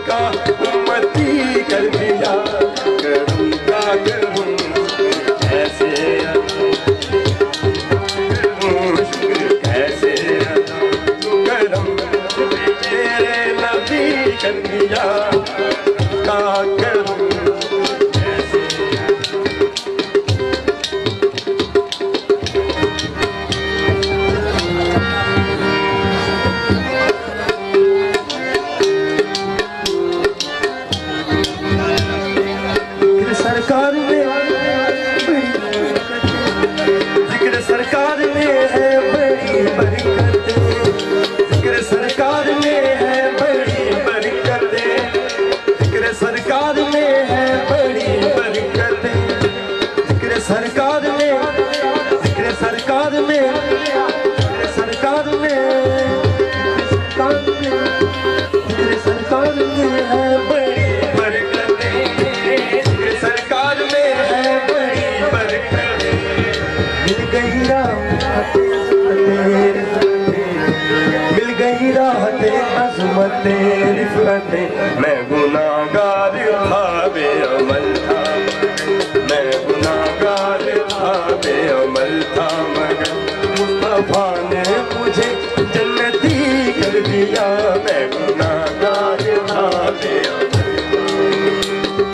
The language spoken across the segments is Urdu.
کا امتی کر دیا کرم کا کرم ذکر سرکار میں ہے بڑی برکتیں، ذکر سرکار میں ہے بڑی برکتیں، مل گئی راحت مل گئی راحت عظمت رفعت، میں گناہگار تھا بے عمل تھا، میں گناہگار تھا بے عمل تھا، مگر مصطفیٰ نے مجھے جنتی کر دیا، میں گناہگار تھا بے عمل،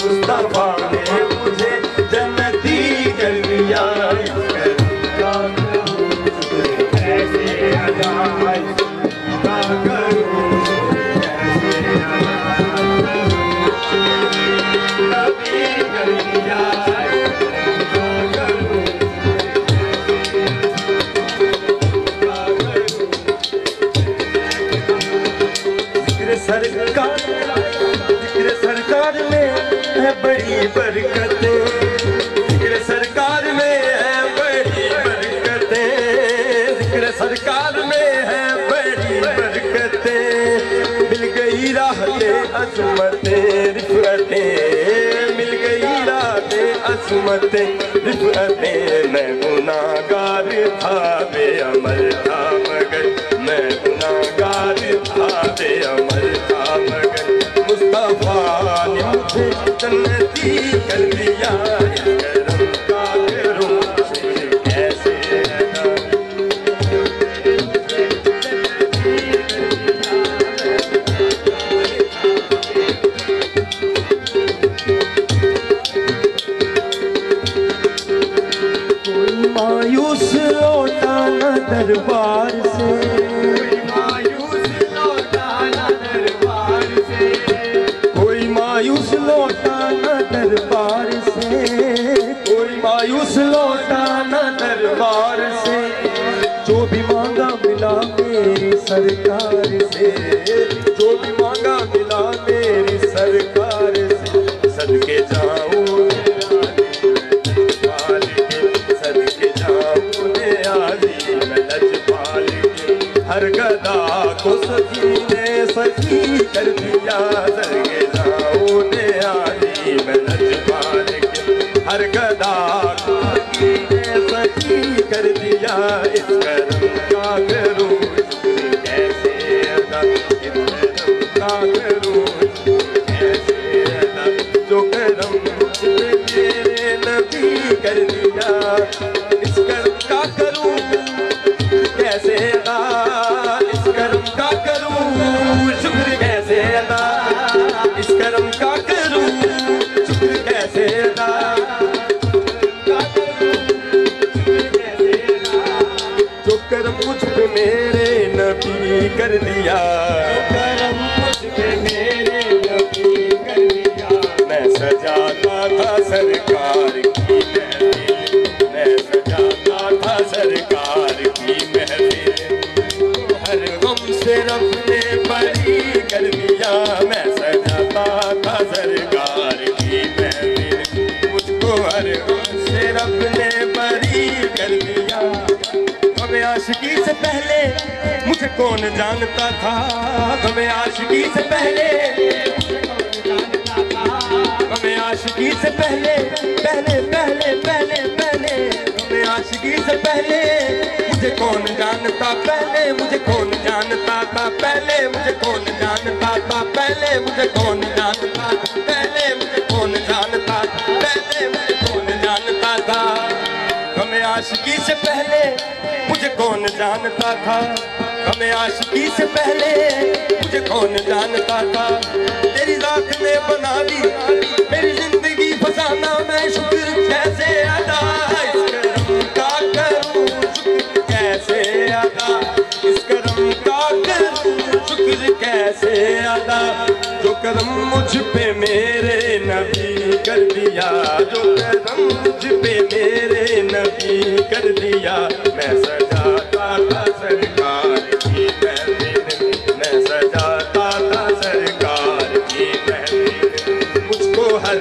مصطفیٰ نے مجھے جنتی کر دیا، ایسے ادا ذکر سرکار میں ہے بڑی برکتیں، ذکر سرکار میں ہے بڑی برکتیں، ذکر سرکار میں ہے بڑی برکتیں، مل گئی راحت عظمت رفعتیں، مل گئی راحت عظمت رفعتیں، میں گناہگار تھا بے عمل تھا، مگر میں گناہگار تھا بے عمل تھا، مگر مصطفیٰ نے مجھے جنتی کر دیا، کرم کا کروں کیسے ادا، کوئی مایوس لوٹا نہ دربار سے، مایوس لوٹا نہ دربار سے، کوئی مایوس لوٹا نہ دربار سے، جو بھی مانگا ملا میری سرکار سے، جو بھی مانگا ملا میری سرکار سے، صدقے جاؤں لجپال کے، صدقے جاؤں علی میں لجپال کے، ہر گدا کو سخی نے سخی کر دیا، صدقے میں لجپال کے، ہر گدا کو سخی نے سخی کر دیا، اس کرم کا کروں کیسے ادا، اس کرم کا کروں کیسے ادا، جو کرم میرے نبی کر دیا، اس کرم کا کروں کیسے ادا، اس کرم کا کروں شکر کیسے ادا، اس کرم کا کروں شکر کیسے ادا، جو کرم مجھ پہ میرے نبی کر دیا، کرم مجھ پہ میرے نبی کر دیا، میں سجاتا تھا سرکار کی محفل، میں سجاتا تھا سرکار کی محفل، ہر غم سے رب نے بری کر دیا، میں سجاتا تھا سرکار کی محفل، مجھ کو ہر غم سے رب نے بری کر دیا، ہمیں عاشقی سے پہلے مجھے کون جانتا تھا، ہمیں عاشقی سے پہلے ہمیں عاشقی سے پہلے پہلے پہلے پہلے پہلے ہمیں عاشقی سے پہلے مجھے کون جانتا، پہلے مجھے کون جانتا تھا، پہلے مجھے کون جانتا تھا، پہلے مجھے کون جانتا تھا، پہلے مجھے کون جانتا تھا، پہلے مجھے کون جانتا تھا، ہمیں عاشقی سے پہلے مجھے کون جانتا تھا، ہمیں عاشقی سے پہلے مجھے کون جانتا تھا، تیری ذات نے بنا دی میری زندگی فسانہ، میں شکر کیسے ادا، اس کرم کا کروں شکر کیسے ادا، اس کرم کا کروں شکر کیسے ادا، جو کرم مجھ پہ میرے نبی کر دیا، جو کرم مجھ پہ میرے نبی کر دیا، میں سجاتا تھا سرکار کی محفل، میں سجاتا تھا سرکار کی محفل، مجھ کو ہر